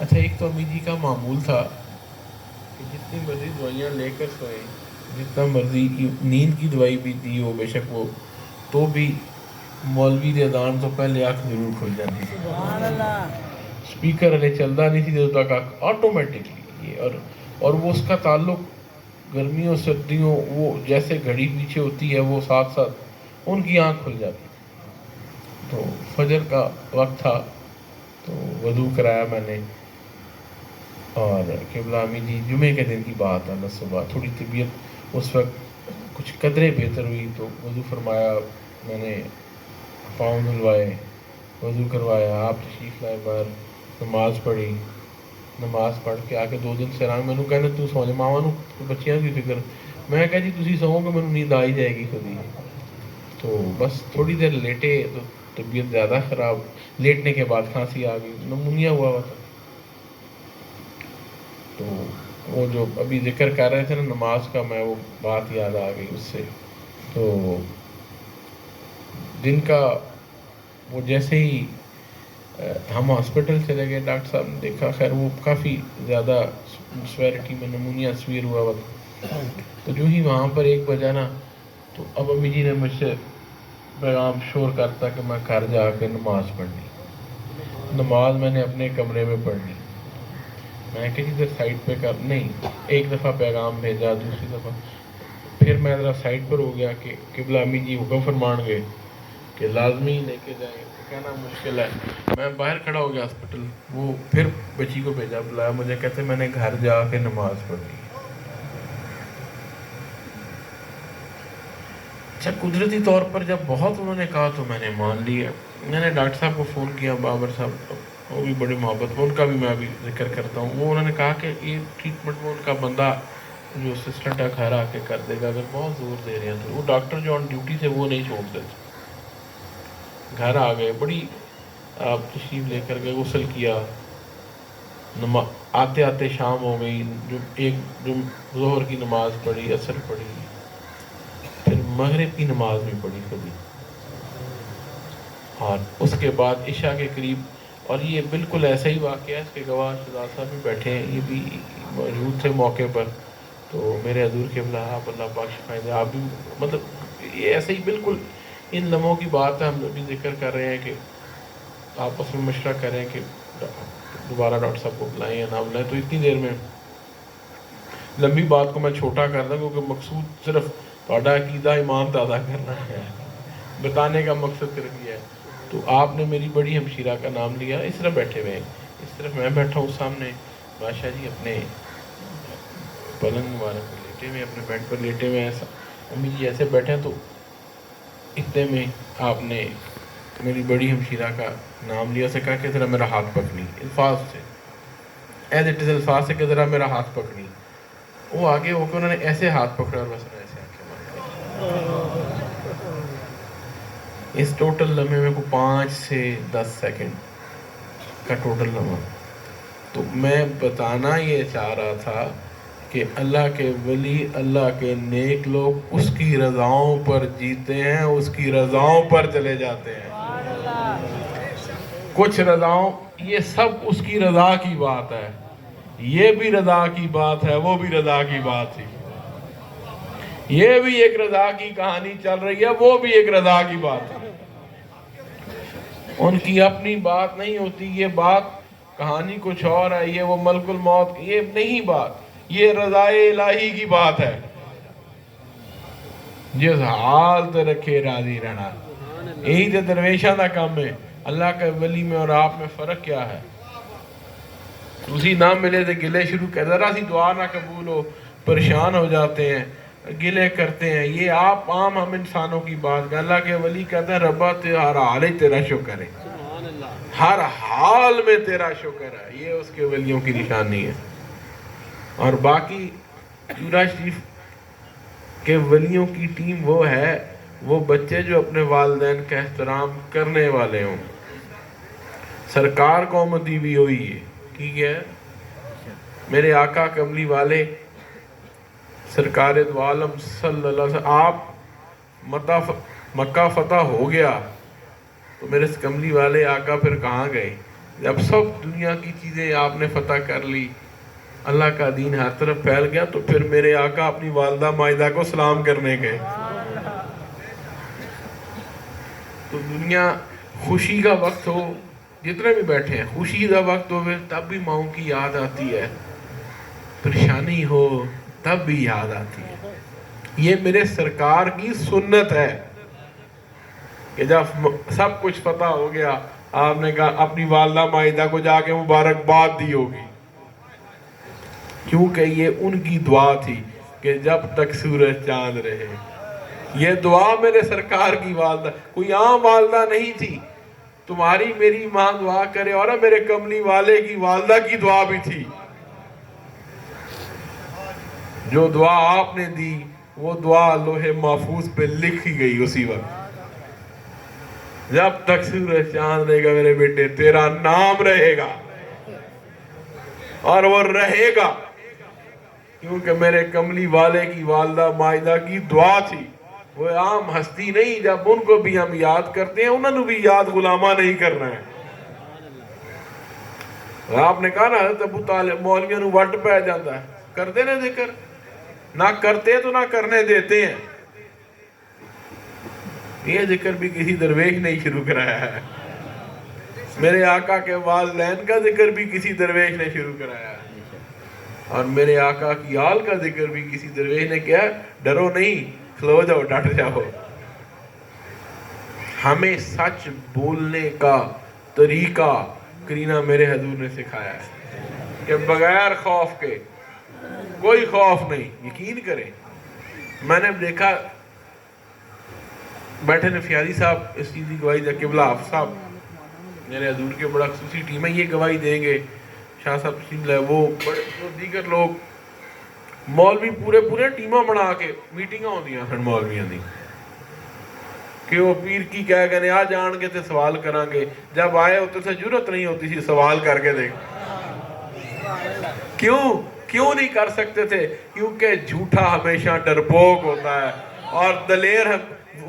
اچھا ایک تو امی جی کا معمول تھا کہ جتنی مرضی دوائیاں لے کر سوئیں، جتنا مرضی کی نیند کی دوائی بھی دی ہو بے شک وہ، تو بھی مولوی دی اذان تو پہلے آنکھ ضرور کھل جاتی تھی، اسپیکر ہلے چلتا نہیں تھی جب تک آنکھ آٹومیٹکلی یہ، اور وہ اس کا تعلق گرمیوں سردیوں وہ جیسے گھڑی پیچھے ہوتی ہے وہ ساتھ ساتھ ان کی آنکھ کھل جاتی تھی۔ تو فجر کا وقت تھا تو وضو کرایا میں نے، اور قبلہ امی جی جمعے کے دن کی بات ہے، میں صبح تھوڑی طبیعت اس وقت کچھ قدرے بہتر ہوئی تو وضو فرمایا، میں نے پاؤں دھلوائے، وضو کروایا، آپ تشریف لائے باہر، نماز پڑھی، نماز پڑھ کے آ کے 2 دن سے آرام، میں کہنا تو سو جا ماوا نو بچیاں کی فکر، میں کہا جی تسی سو گے مینوں نیند آ ہی جائے گی خود ہی، تو بس تھوڑی دیر لیٹے تو طبیعت زیادہ خراب، لیٹنے کے بعد کھانسی آ گئی، نمونیا ہوا تھا۔ تو وہ جو ابھی ذکر کر رہے تھے نا نماز کا، میں وہ بات یاد آ گئی اس سے، تو دن کا وہ جیسے ہی ہم ہاسپٹل چلے گئے، ڈاکٹر صاحب نے دیکھا، خیر وہ کافی زیادہ سویرٹی میں نمونیا سویر ہوا ہوا تھا، تو جو ہی وہاں پر 1 بجا نا، تو اب امی جی نے مجھ سے پیغام شور کرتا کہ میں گھر جا کے نماز پڑھنی، نماز میں نے اپنے کمرے میں پڑھنی، میں کسی سے سائٹ پہ کر نہیں، ایک دفعہ پیغام بھیجا، دوسری دفعہ پھر میں ذرا سائٹ پر ہو گیا کہ قبلہ امی جی حکم فرمان گئے کہ لازمی لے کے جائیں، کہنا مشکل ہے، میں باہر کھڑا ہو گیا ہاسپٹل، وہ پھر بچی کو بھیجا، بلایا مجھے، کہتے میں نے گھر جا کے نماز پڑھی۔ اچھا قدرتی طور پر جب بہت انہوں نے کہا تو میں نے مان لیا، میں نے ڈاکٹر صاحب کو فون کیا، بابر صاحب، وہ بھی بڑی محبت، ان کا بھی میں ابھی ذکر کرتا ہوں، وہ انہوں نے کہا کہ یہ ٹریٹمنٹ وہ ان کا بندہ جو اسسٹنٹ ہے گھر آ کے کر دے گا، اگر بہت زور دے رہے ہیں تو وہ ڈاکٹر جو آن ڈیوٹی سے وہ نہیں چھوڑتے تھے، گھر آ گئے، بڑی آپ تشریف لے کر گئے، غسل کیا، آتے آتے شام ہو گئی، جو ظہر کی نماز پڑھی، عصر پڑھی، پھر مغرب کی نماز بھی پڑھی کبھی، اور اس کے بعد عشاء کے قریب، اور یہ بالکل ایسا ہی واقعہ ہے، اس کے گواہ شہزاد صاحب بھی بیٹھے ہیں، یہ بھی موجود تھے موقع پر، تو میرے حضور قبلہ آپ اللہ پاک شفائیں دے، آپ بھی مطلب یہ ایسے ہی بالکل ان لمحوں کی بات ہے، ہم ابھی ذکر کر رہے ہیں کہ آپس میں مشورہ کریں کہ دوبارہ ڈاکٹر صاحب کو بلائیں یا نہ بلائیں، تو اتنی دیر میں لمبی بات کو میں چھوٹا کر دوں کیونکہ مقصود صرف تھوڑا عقیدہ ایمان تازہ کرنا ہے، بتانے کا مقصد صرف یہ ہے، تو آپ نے میری بڑی ہمشیرہ کا نام لیا، اس طرح بیٹھے ہوئے ہیں، اس طرف میں بیٹھا ہوں سامنے، بادشاہ جی اپنے پلنگ مبارک پر لیٹے ہوئے، اپنے بیڈ پر لیٹے ہوئے ہیں، امی جی ایسے بیٹھے ہیں، تو اتنے میں آپ نے میری بڑی ہمشیرہ کا نام لیا، سے کہا کہ ذرا میرا ہاتھ پکڑی، الفاظ سے ایز اٹ از الفاظ سے کہ ذرا میرا ہاتھ پکڑی، وہ آگے ہو کے انہوں نے ایسے ہاتھ پکڑا اور بس ایسے آنکھیں بند کر، اس ٹوٹل لمحے میں کو 5 سے 10 سیکنڈ کا ٹوٹل لمحہ، تو میں بتانا یہ چاہ رہا تھا کہ اللہ کے ولی، اللہ کے نیک لوگ اس کی رضاؤں پر جیتے ہیں، اس کی رضاؤں پر چلے جاتے ہیں، کچھ رضاؤں، یہ سب اس کی رضا کی بات ہے، یہ بھی رضا کی بات ہے، وہ بھی رضا کی بات تھی، یہ بھی ایک رضا کی کہانی چل رہی ہے، وہ بھی ایک رضا کی بات ہے، ان کی اپنی بات نہیں ہوتی، یہ بات کہانی کچھ اور ہے، یہ وہ ملک الموت، یہ نہیں بات، یہ رضا الہی کی بات ہے، جس حال تے رکھے راضی رہنا، یہی تے درویشاں دا کام ہے، اللہ کے ولی میں اور آپ میں فرق کیا ہے؟ اسی نہ ملے تو گلے شروع کر، ذرا سی دعا نہ قبول ہو پریشان ہو جاتے ہیں، گلے کرتے ہیں، یہ آپ عام ہم انسانوں کی بات، اللہ کے ولی کہتے ہیں ربا ہر حال ہی تیرا شکر ہے، ہر حال میں تیرا شکر ہے، یہ اس کے ولیوں کی نشانی ہے، اور باقی شورا شریف کے ولیوں کی ٹیم وہ ہے، وہ بچے جو اپنے والدین کا احترام کرنے والے ہوں، سرکار قوم دی بھی ہوئی ہے، ٹھیک ہے، میرے آقا کملی والے سرکار دو عالم صلی اللہ علیہ وسلم، آپ مکہ فتح ہو گیا تو میرے کملی والے آقا پھر کہاں گئے؟ جب سب دنیا کی چیزیں آپ نے فتح کر لی، اللہ کا دین ہر طرف پھیل گیا، تو پھر میرے آقا اپنی والدہ مائدہ کو سلام کرنے گئے. تو دنیا خوشی کا وقت ہو، جتنے بھی بیٹھے ہیں، خوشی کا وقت ہو تب بھی ماؤں کی یاد آتی ہے، پریشانی ہو تب بھی یاد آتی ہے. یہ میرے سرکار کی سنت ہے کہ جب سب کچھ فتح ہو گیا، آپ نے کہا اپنی والدہ مائدہ کو جا کے مبارکباد دی ہوگی، کیونکہ یہ ان کی دعا تھی کہ جب تک سورج چاند رہے. یہ دعا میرے سرکار کی والدہ، کوئی عام والدہ نہیں تھی. تمہاری میری ماں دعا کرے، اور میرے کملی والے کی والدہ کی دعا بھی تھی. جو دعا آپ نے دی وہ دعا لوح محفوظ پہ لکھی گئی اسی وقت. جب تک سورج چاند رہے گا میرے بیٹے تیرا نام رہے گا، اور وہ رہے گا کیونکہ میرے کملی والے کی والدہ مائدہ کی دعا تھی. وہ عام ہستی نہیں، جب ان کو بھی ہم یاد کرتے ہیں انہوں نے بھی یاد غلامہ نہیں کرنا ہے. آپ نے کہا نا حضرت ابو طالب مولویوں نو وٹ پہ جاتا ہے، کرتے نہ ذکر، نہ کرتے تو نہ کرنے دیتے ہیں. یہ ذکر بھی کسی درویش نے شروع کرایا ہے، میرے آقا کے والدین کا ذکر بھی کسی درویش نے شروع کرایا ہے، اور میرے آقا کی آل کا ذکر بھی کسی درویش نے کیا. ڈرو نہیں، کھلو جاؤ، ڈٹ جاؤ. ہمیں سچ بولنے کا طریقہ کرینہ میرے حضور نے سکھایا ہے کہ بغیر خوف کے، کوئی خوف نہیں، یقین کریں. میں نے دیکھا بیٹھے نے فیاضی صاحب اس چیز کی گواہی دے، قبلہ حافظ صاحب میرے حضور کے بڑا خصوصی ٹیم ہے، یہ گواہی دیں گے، شاہ صاحب تشریف لائے، وہ بڑے دیگر لوگ، مولوی پورے ٹیمہ بنا کے میٹنگاں ہوتی ہیں سن مولویاں دی کہ وہ پیر کی کہہ گئے آ جان کے تے سوال کران گے. جب آئے ہوتے سے جرت نہیں ہوتی تھی سوال کر کے دیکھ. کیوں نہیں کر سکتے تھے؟ کیونکہ جھوٹا ہمیشہ ڈرپوک ہوتا ہے، اور دلیر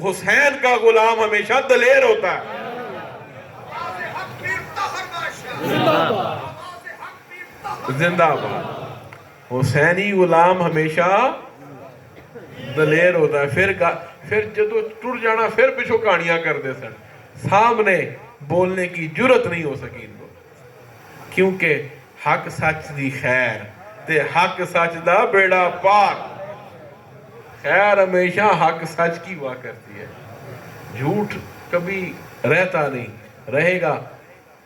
حسین کا غلام ہمیشہ دلیر ہوتا ہے. زندہ باد. حسینی غلام ہمیشہ دلیر ہوتا ہے. پھر جدو ٹر جانا پھر پچھو کہانیاں کرتے سن، سامنے بولنے کی جرت نہیں ہو سکی ان کو، کیونکہ حق سچ دی خیر تے حق سچ دا بیڑا پاک. خیر ہمیشہ حق سچ کی ہوا کرتی ہے، جھوٹ کبھی رہتا نہیں، رہے گا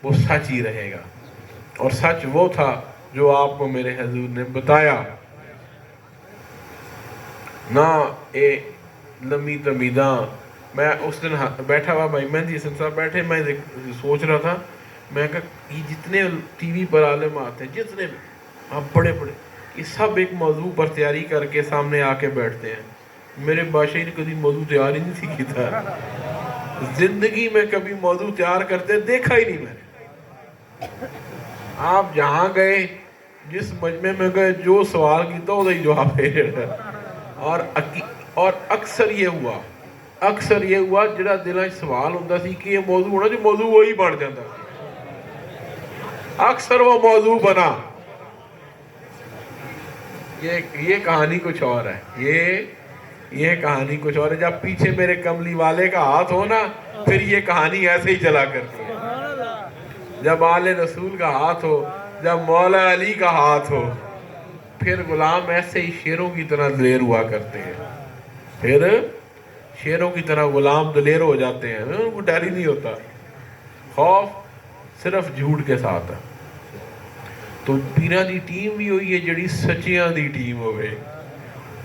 وہ سچ ہی رہے گا. اور سچ وہ تھا جو آپ کو میرے حضور نے بتایا، نہ اے لمبی تمیداں. میں اس دن بیٹھا ہوا بھائی مہندی حسن صاحب بیٹھے، میں سوچ رہا تھا، میں کہا یہ جتنے ٹی وی پر عالم آتے ہیں، جتنے آپ بڑے یہ سب ایک موضوع پر تیاری کر کے سامنے آ کے بیٹھتے ہیں. میرے بادشاہی نے کبھی موضوع تیار ہی نہیں سیکھی تھا، زندگی میں کبھی موضوع تیار کرتے دیکھا ہی نہیں میں نے. آپ جہاں گئے، جس مجمع میں گئے، جو سوال کیتا وہ جواب ہے. اور اکثر یہ ہوا جڑا دلوں سوال ہوتا سی کہ یہ موضوع ہونا، جو موضوع وہی بن جاتا سی، اکثر وہ موضوع بنا. یہ کہانی کچھ اور ہے، یہ کہانی کچھ اور ہے. جب پیچھے میرے کملی والے کا ہاتھ ہو نا، پھر یہ کہانی ایسے ہی چلا کرتی ہے. جب آل رسول کا ہاتھ ہو، جب مولا علی کا ہاتھ ہو، پھر غلام ایسے ہی شیروں کی طرح دلیر ہوا کرتے ہیں. پھر شیروں کی طرح غلام دلیر ہو جاتے ہیں، ان کو ڈر ہی نہیں ہوتا. خوف صرف جھوٹ کے ساتھ ہے. تو پیرہ دی ٹیم بھی ہوئی ہے جڑی سچیاں دی ٹیم ہوئے.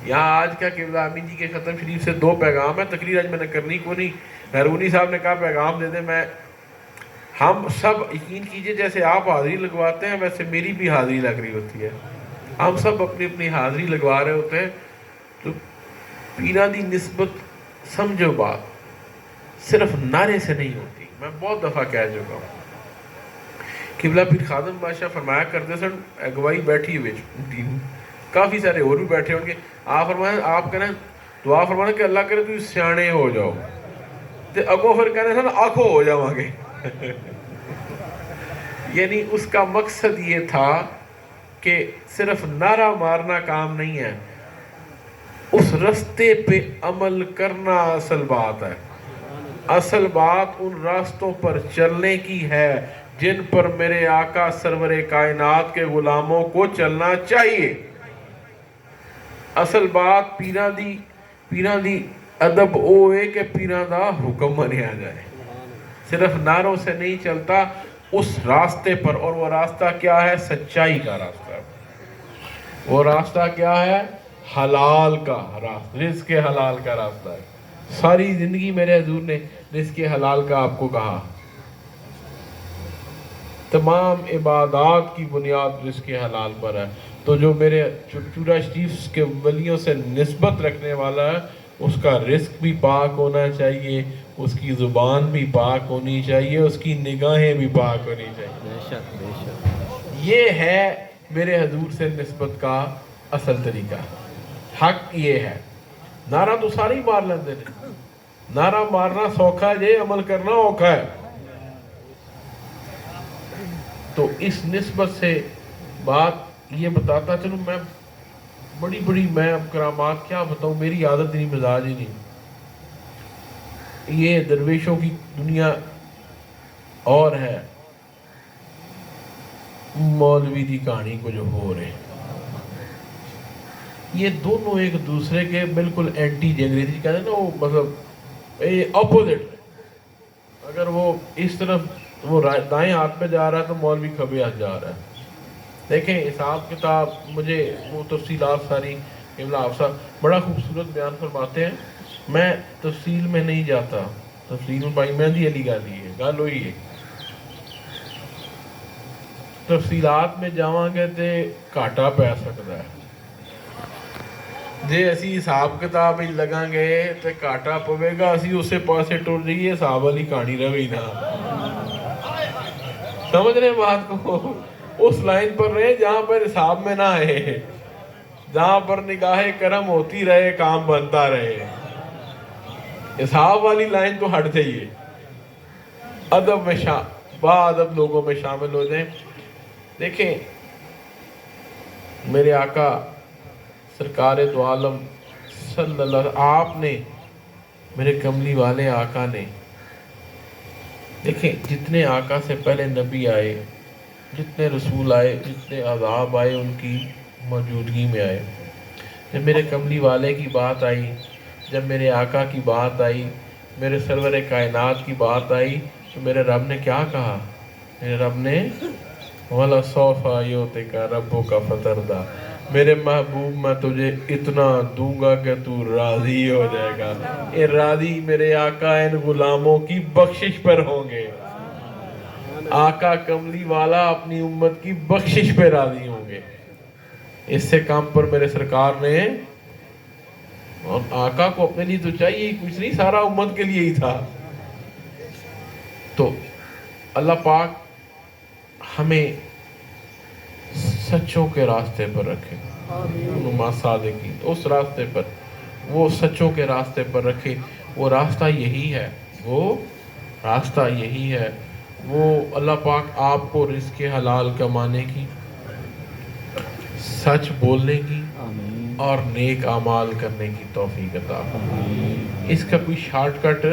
یہاں آج کا قبلہ امین جی کے ختم شریف سے 2 پیغام ہے. تقریر آج میں نے کرنی کو نہیں، ہرونی صاحب نے کہا پیغام دے دیں. ہم سب یقین کیجئے جیسے آپ حاضری لگواتے ہیں ویسے میری بھی حاضری لگ رہی ہوتی ہے. ہم سب اپنی اپنی حاضری لگوا رہے ہوتے ہیں. تو پیرہ دی نسبت سمجھو بات صرف نعرے سے نہیں ہوتی. میں بہت دفعہ کہہ چکا ہوں. قبلہ پیر خادم بادشاہ فرمایا کرتے سن، اگوائی بیٹھی ہوئے کافی سارے اور بھی بیٹھے ہوں گے. آپ فرمایا، آپ کہنا دعا فرمانا کہ اللہ کرے تو سیانے ہو جاؤ، تے اگو پھر کہنے سن آنکھوں ہو جاؤ گے. یعنی اس کا مقصد یہ تھا کہ صرف نعرہ مارنا کام نہیں ہے، اس رستے پہ عمل کرنا اصل بات ہے۔ اصل بات ان راستوں پر چلنے کی ہے جن پر میرے آقا سرور کائنات کے غلاموں کو چلنا چاہیے۔ اصل بات پیران دی ادب او ہے کہ پیران دا حکم منیا جائے، صرف نعروں سے نہیں چلتا، اس راستے پر۔ اور وہ راستہ کیا ہے؟ سچائی کا راستہ ہے۔ وہ راستہ کیا ہے؟ حلال کا راستہ، رزق حلال کا راستہ ہے۔ ساری زندگی میرے حضور نے رزق حلال کا آپ کو کہا، تمام عبادات کی بنیاد رزق حلال پر ہے۔ تو جو میرے چورا شریف کے ولیوں سے نسبت رکھنے والا ہے، اس کا رزق بھی پاک ہونا چاہیے، اس کی زبان بھی پاک ہونی چاہیے، اس کی نگاہیں بھی پاک ہونی چاہیے۔ بے شک بے شک۔ یہ ہے میرے حضور سے نسبت کا اصل طریقہ، حق یہ ہے۔ نعرہ تو سارے ہی مار لیندے نے، نعرہ مارنا سوکھا ہے، یہ عمل کرنا اوکھا ہے۔ تو اس نسبت سے بات یہ بتاتا چلو، میں بڑی اب کرامات کیا بتاؤں، میری عادت نہیں، مزاج ہی نہیں۔ یہ درویشوں کی دنیا اور ہے، مولوی دی کہانی کو جو ہو رہے، یہ دونوں ایک دوسرے کے بالکل اینٹی انگریزی کہتے ہیں نا، وہ مطلب اپوزٹ۔ اگر وہ اس طرف وہ دائیں ہاتھ پہ جا رہا ہے تو مولوی کھبے ہاتھ جا رہا ہے۔ دیکھیں حساب کتاب، مجھے وہ تفصیلات ساری قبلہ حافظہ بڑا خوبصورت بیان فرماتے ہیں، میں تفصیل میں نہیں جاتا، تفصیل میں بھائی مہندی علی گالی ہے، گل ہوئی ہے، تفصیلات میں جاواں گے تے گھاٹا پی سکتا ہے، جے اسی حساب کتاب ہی لگاں گے تے گھاٹا پوے گا، اسی اسے پاسے ٹر جائیے، حساب والی کہانی رہی نا۔ سمجھ رہے بات کو؟ اس لائن پر رہے جہاں پر حساب میں نہ آئے، جہاں پر نگاہ کرم ہوتی رہے، کام بنتا رہے۔ حساب والی لائن تو ہٹ جائیے، ادب میں با ادب لوگوں میں شامل ہو جائیں۔ دیکھیں میرے آقا سرکار دو عالم صلی اللہ علیہ وسلم، آپ نے، میرے کملی والے آقا نے، دیکھیں جتنے آقا سے پہلے نبی آئے، جتنے رسول آئے، جتنے عذاب آئے، ان کی موجودگی میں آئے۔ جب میرے کملی والے کی بات آئی، جب میرے آقا کی بات آئی، میرے سرور کائنات کی بات آئی، تو میرے رب نے کیا کہا؟ میرے رب نے وَلَسَوْفَ يُعْطِيكَ رَبُّكَ فَتَرْضَىٰ، میرے محبوب میں تجھے اتنا دوں گا کہ تو راضی ہو جائے گا۔ یہ راضی میرے آقا ان غلاموں کی بخشش پر ہوں گے۔ آقا کملی والا اپنی امت کی بخشش پہ راضی ہوں گے۔ اس سے کام پر میرے سرکار نے، اور آقا کو اپنے لیے تو چاہیے کچھ نہیں، سارا امت کے لیے ہی تھا۔ تو اللہ پاک ہمیں سچوں کے راستے پر رکھے، نما صادقین، اس راستے پر، وہ سچوں کے راستے پر رکھے۔ وہ راستہ یہی ہے، وہ راستہ یہی ہے، وہ اللہ پاک آپ کو رزق حلال کمانے کی، سچ بولنے کی اور نیک اعمال کرنے کی توفیق عطا فرمائے۔ اس کا کوئی شارٹ کٹ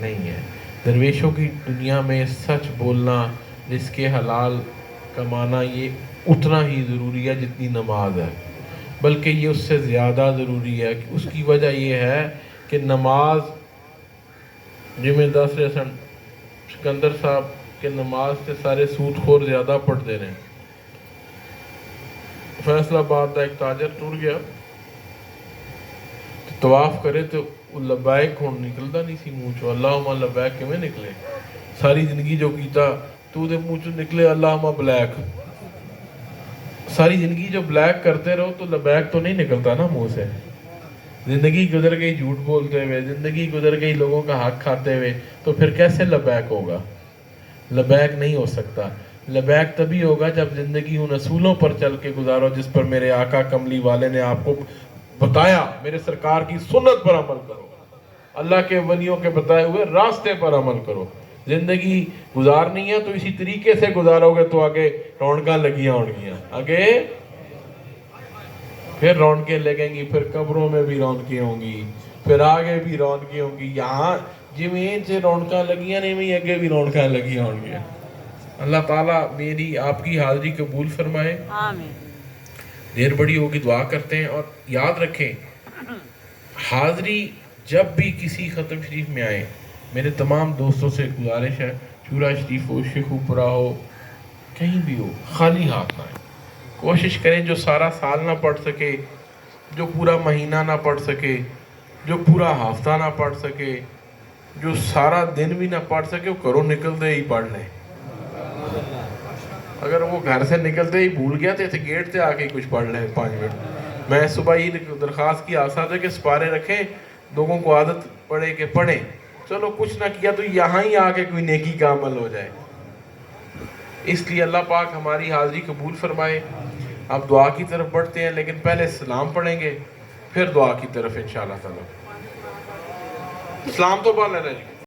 نہیں ہے۔ درویشوں کی دنیا میں سچ بولنا، رزق حلال کمانا، یہ اتنا ہی ضروری ہے جتنی نماز ہے، بلکہ یہ اس سے زیادہ ضروری ہے۔ اس کی وجہ یہ ہے کہ نماز، جمعہ 10 رسن سکندر صاحب کے نماز سے سارے سود خور زیادہ پڑھتے رہے۔ فیصلہ آباد کا ایک تاجر ٹر گیا، طواف کرے تو لبیک ہون نکلتا نہیں سی منہ چو، اللہم لبیک کیویں نکلے؟ ساری زندگی جو کیتا تو دے منہ چو نکلے اللہم بلیک۔ ساری زندگی جو بلیک کرتے رہو تو لبیک تو نہیں نکلتا نا منہ سے۔ زندگی گزر گئی جھوٹ بولتے ہوئے، زندگی گزر گئی لوگوں کا حق کھاتے ہوئے، تو پھر کیسے لبیک ہوگا؟ لبیک نہیں ہو سکتا۔ لبیک تبھی ہوگا جب زندگی ان اصولوں پر چل کے گزارو جس پر میرے آقا کملی والے نے آپ کو بتایا۔ میرے سرکار کی سنت پر عمل کرو، اللہ کے ولیوں کے بتائے ہوئے راستے پر عمل کرو۔ زندگی گزارنی ہے تو اسی طریقے سے گزارو گے تو آگے رونقاں لگیاں ہونگیاں، آگے پھر رونقیں لگیں گی، پھر قبروں میں بھی رونقیں ہوں گی، پھر آگے بھی رونقیں ہوں گی. یہاں جمین سے رونقاں لگیاں نہیں میں آگے بھی رونقاں لگیاں ہوں گی. اللہ تعالیٰ میری آپ کی حاضری قبول فرمائے. آمین. دیر بڑی ہوگی، دعا کرتے ہیں. اور یاد رکھیں حاضری جب بھی کسی ختم شریف میں آئے، میرے تمام دوستوں سے گزارش ہے، شورا شریف ہو، شیخوپورہ ہو، کہیں بھی ہو، خالی ہاتھ نہ آئیں. کوشش کریں جو سارا سال نہ پڑھ سکے، جو پورا مہینہ نہ پڑھ سکے، جو پورا ہفتہ نہ پڑھ سکے، جو سارا دن بھی نہ پڑھ سکے، وہ کرو نکلتے ہی پڑھ لیں. اگر وہ گھر سے نکلتے ہی بھول گیا تو گیٹ سے آ کے کچھ پڑھ لیں 5 منٹ. میں صبح یہ درخواست کی آسا تھا کہ سپارے رکھیں، لوگوں کو عادت پڑے کہ پڑھیں. چلو کچھ نہ کیا تو یہاں ہی آ کے کوئی نیکی کا عمل ہو جائے. اس لیے اللہ پاک ہماری حاضری قبول فرمائے. اب دعا کی طرف بڑھتے ہیں، لیکن پہلے سلام پڑھیں گے، پھر دعا کی طرف انشاءاللہ تعالی. سلام تو پڑھ لینا جی.